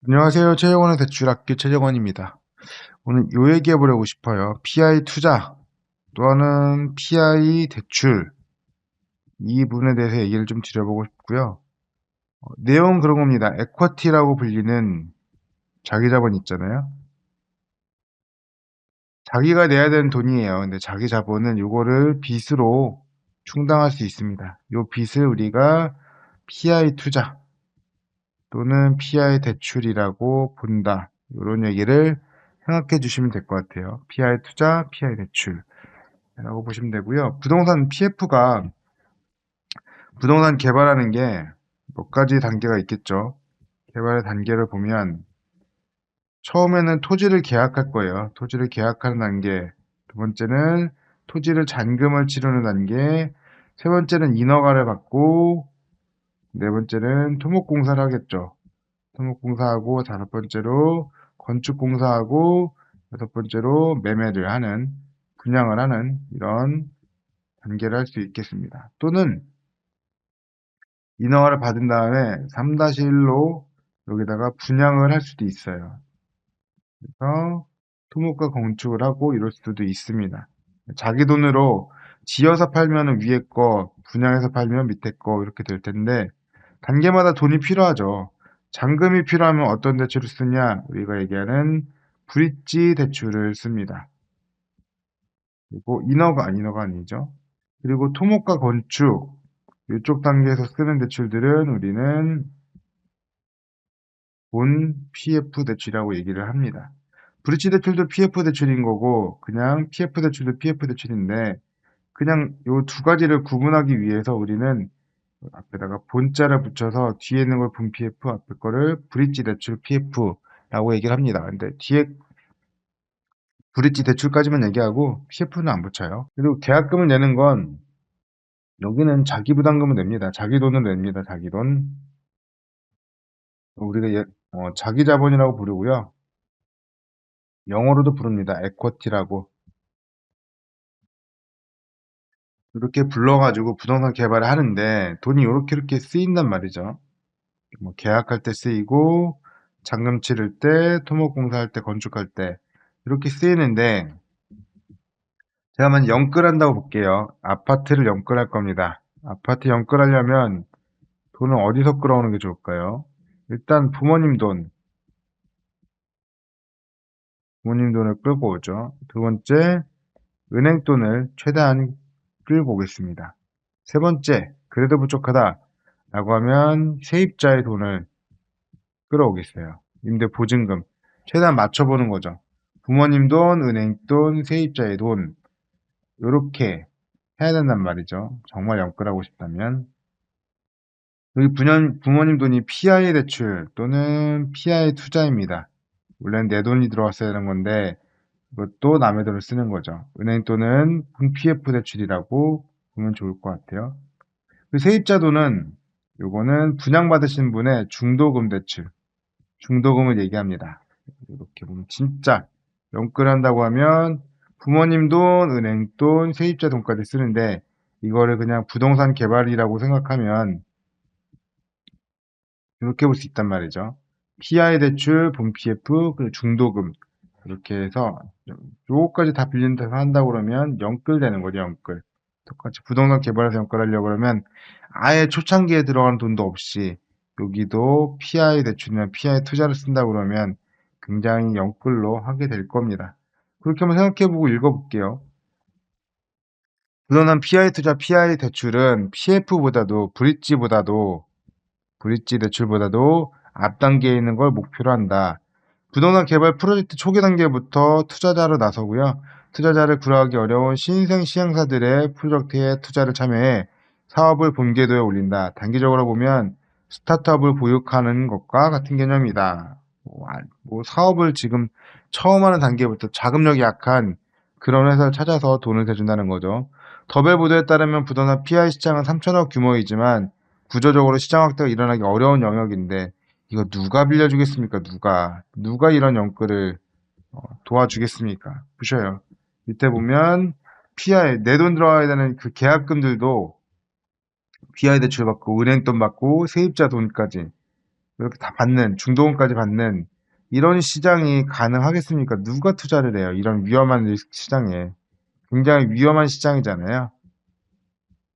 안녕하세요. 최정원의 대출학교 최정원입니다. 오늘 요 얘기해 보려고 싶어요. PI 투자 또는 PI 대출 이 부분에 대해서 얘기를 좀 드려보고 싶고요. 내용은 그런 겁니다. 에쿼티라고 불리는 자기 자본 있잖아요. 자기가 내야 되는 돈이에요. 근데 자기 자본은 요거를 빚으로 충당할 수 있습니다. 요 빚을 우리가 PI 투자 또는 PI 대출이라고 본다. 이런 얘기를 생각해 주시면 될 것 같아요. PI 투자, PI 대출이라고 보시면 되고요. 부동산 PF가 부동산 개발하는 게 몇 가지 단계가 있겠죠. 개발의 단계를 보면 처음에는 토지를 계약할 거예요. 토지를 계약하는 단계. 두 번째는 토지를 잔금을 치르는 단계. 세 번째는 인허가를 받고 네 번째는 토목공사를 하겠죠. 토목공사하고 다섯 번째로 건축공사하고 여섯 번째로 매매를 하는 분양을 하는 이런 단계를 할 수 있겠습니다. 또는 인허가를 받은 다음에 3-1로 여기다가 분양을 할 수도 있어요. 그래서 토목과 건축을 하고 이럴 수도 있습니다. 자기 돈으로 지어서 팔면 위에 거, 분양해서 팔면 밑에 거 이렇게 될 텐데 단계마다 돈이 필요하죠. 잔금이 필요하면 어떤 대출을 쓰냐? 우리가 얘기하는 브릿지 대출을 씁니다. 그리고 인허가 아니죠. 그리고 토목과 건축 이쪽 단계에서 쓰는 대출들은 우리는 본 PF 대출이라고 얘기를 합니다. 브릿지 대출도 PF 대출인 거고 그냥 PF 대출도 PF 대출인데 그냥 요 두 가지를 구분하기 위해서 우리는 앞에다가 본자를 붙여서 뒤에 있는 걸 본 PF, 앞에 거를 브릿지 대출 PF라고 얘기를 합니다. 근데 뒤에 브릿지 대출까지만 얘기하고 PF는 안 붙여요. 그리고 계약금을 내는 건 여기는 자기 부담금을 냅니다. 자기 돈을 냅니다. 자기 돈. 우리가 자기 자본이라고 부르고요. 영어로도 부릅니다. 에쿼티라고. 이렇게 불러가지고 부동산 개발을 하는데 돈이 이렇게 쓰인단 말이죠. 뭐 계약할 때 쓰이고 잔금 치를 때, 토목공사 할 때, 건축할 때 이렇게 쓰이는데 제가 만약 연끌한다고 볼게요. 아파트를 연끌할 겁니다. 아파트 연끌하려면 돈을 어디서 끌어오는 게 좋을까요? 일단 부모님 돈을 끌고 오죠. 두 번째, 은행 돈을 최대한 끌고 오겠습니다. 세 번째, 그래도 부족하다 라고 하면 세입자의 돈을 끌어오겠어요. 임대 보증금. 최대한 맞춰보는 거죠. 부모님 돈, 은행 돈, 세입자의 돈. 요렇게 해야 된단 말이죠. 정말 연끌하고 싶다면. 여기 부모님 돈이 PI 대출 또는 PI 투자입니다. 원래는 내 돈이 들어왔어야 되는 건데 이것도 남의 돈을 쓰는 거죠. 은행 돈은 PF 대출이라고 보면 좋을 것 같아요. 그 세입자 돈은 요거는 분양받으신 분의 중도금 대출. 중도금을 얘기합니다. 이렇게 보면 진짜 연끌한다고 하면 부모님 돈, 은행 돈, 세입자 돈까지 쓰는데 이거를 그냥 부동산 개발이라고 생각하면 이렇게 볼 수 있단 말이죠. PI 대출, 본 PF, 그리고 중도금 이렇게 해서 요거까지 다 빌린다고 한다고 그러면 연끌되는 거죠, 연끌. 똑같이 부동산 개발해서 연끌하려고 그러면 아예 초창기에 들어가는 돈도 없이 여기도 PI 대출이나 PI 투자를 쓴다고 그러면 굉장히 연끌로 하게 될 겁니다. 그렇게 한번 생각해보고 읽어볼게요. 부동산 PI 투자, PI 대출은 PF보다도 브릿지 대출보다도 앞 단계에 있는 걸 목표로 한다. 부동산 개발 프로젝트 초기 단계부터 투자자로 나서고요. 투자자를 구하기 어려운 신생 시행사들의 프로젝트에 투자를 참여해 사업을 본궤도에 올린다. 단기적으로 보면 스타트업을 보육하는 것과 같은 개념이다. 사업을 지금 처음 하는 단계부터 자금력이 약한 그런 회사를 찾아서 돈을 대준다는 거죠. 더벨 보도에 따르면 부동산 PI 시장은 3천억 규모이지만 구조적으로 시장 확대가 일어나기 어려운 영역인데 이거 누가 빌려주겠습니까? 누가 이런 연끌을 도와주겠습니까? 보셔요. 밑에 보면 PI 내 돈 들어가야 되는 그 계약금들도 PI 대출 받고 은행 돈 받고 세입자 돈까지 이렇게 다 받는, 중도금까지 받는 이런 시장이 가능하겠습니까? 누가 투자를 해요? 이런 위험한 리스크 시장에. 굉장히 위험한 시장이잖아요.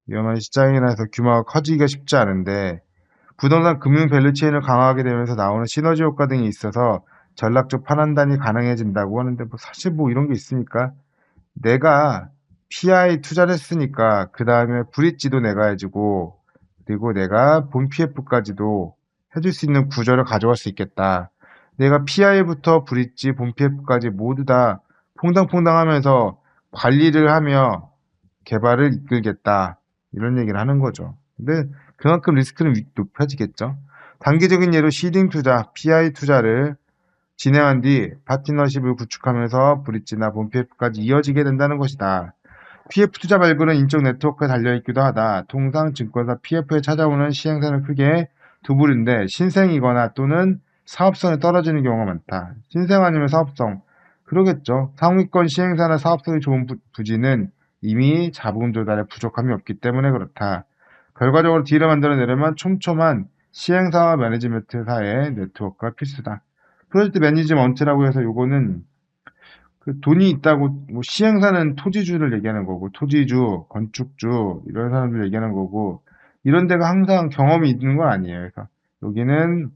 위험한 시장이라서 규모가 커지기가 쉽지 않은데 부동산 금융 밸류체인을 강화하게 되면서 나오는 시너지 효과 등이 있어서 전략적 판단이 가능해진다고 하는데 뭐 사실 뭐 이런 게 있습니까? 내가 PI 투자를 했으니까 그 다음에 브릿지도 내가 해주고 그리고 내가 본 PF까지도 해줄 수 있는 구조를 가져갈 수 있겠다. 내가 PI부터 브릿지, 본 PF까지 모두 다 퐁당퐁당하면서 관리를 하며 개발을 이끌겠다. 이런 얘기를 하는 거죠. 근데 그만큼 리스크는 높아지겠죠. 단기적인 예로 시딩 투자, PI 투자를 진행한 뒤 파트너십을 구축하면서 브릿지나 본 PF까지 이어지게 된다는 것이다. PF 투자 말고는 인적 네트워크에 달려있기도 하다. 통상 증권사 PF에 찾아오는 시행사는 크게 두 부류인데 신생이거나 또는 사업성이 떨어지는 경우가 많다. 신생 아니면 사업성. 그러겠죠. 상위권 시행사나 사업성이 좋은 부지는 이미 자본 조달에 부족함이 없기 때문에 그렇다. 결과적으로 딜을 만들어내려면 촘촘한 시행사와 매니지먼트사의 네트워크가 필수다. 프로젝트 매니지먼트라고 해서 요거는 그 돈이 있다고 뭐 시행사는 토지주를 얘기하는 거고 토지주, 건축주 이런 사람들 얘기하는 거고 이런 데가 항상 경험이 있는 건 아니에요. 그래서 여기는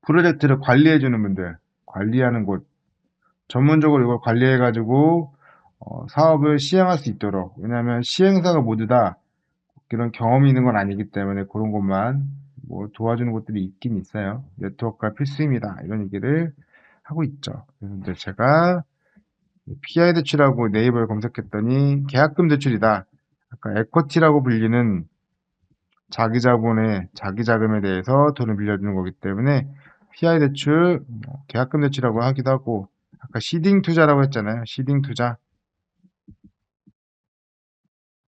프로젝트를 관리해 주는 분들, 관리하는 곳, 전문적으로 이걸 관리해 가지고 사업을 시행할 수 있도록 왜냐하면 시행사가 모두 다 그런 경험이 있는 건 아니기 때문에 그런 것만 뭐 도와주는 것들이 있긴 있어요. 네트워크가 필수입니다. 이런 얘기를 하고 있죠. 그래서 이제 제가 PI 대출하고 네이버에 검색했더니 계약금 대출이다. 아까 에쿼티라고 불리는 자기 자본의 자기 자금에 대해서 돈을 빌려주는 거기 때문에 PI 대출, 계약금 대출이라고 하기도 하고 아까 시딩 투자라고 했잖아요. 시딩 투자.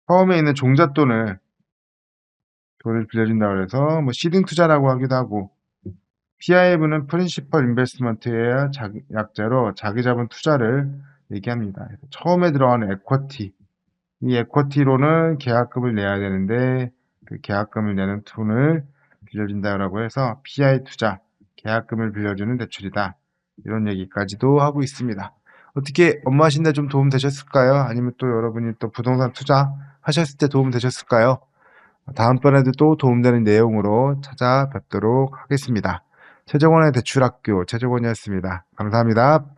처음에 있는 종잣돈을 돈을 빌려준다고 그래서 뭐 시딩 투자라고 하기도 하고 PIF는 프린시펄 인베스트먼트의 약자로 자기 자본 투자를 얘기합니다. 그래서 처음에 들어가는 에쿼티 이 에쿼티로는 계약금을 내야 되는데 그 계약금을 내는 돈을 빌려준다라고 해서 PI 투자, 계약금을 빌려주는 대출이다. 이런 얘기까지도 하고 있습니다. 어떻게 업무하시는데 좀 도움 되셨을까요? 아니면 또 여러분이 또 부동산 투자 하셨을 때 도움 되셨을까요? 다음번에도 또 도움되는 내용으로 찾아뵙도록 하겠습니다. 최정원의 대출학교 최정원이었습니다. 감사합니다.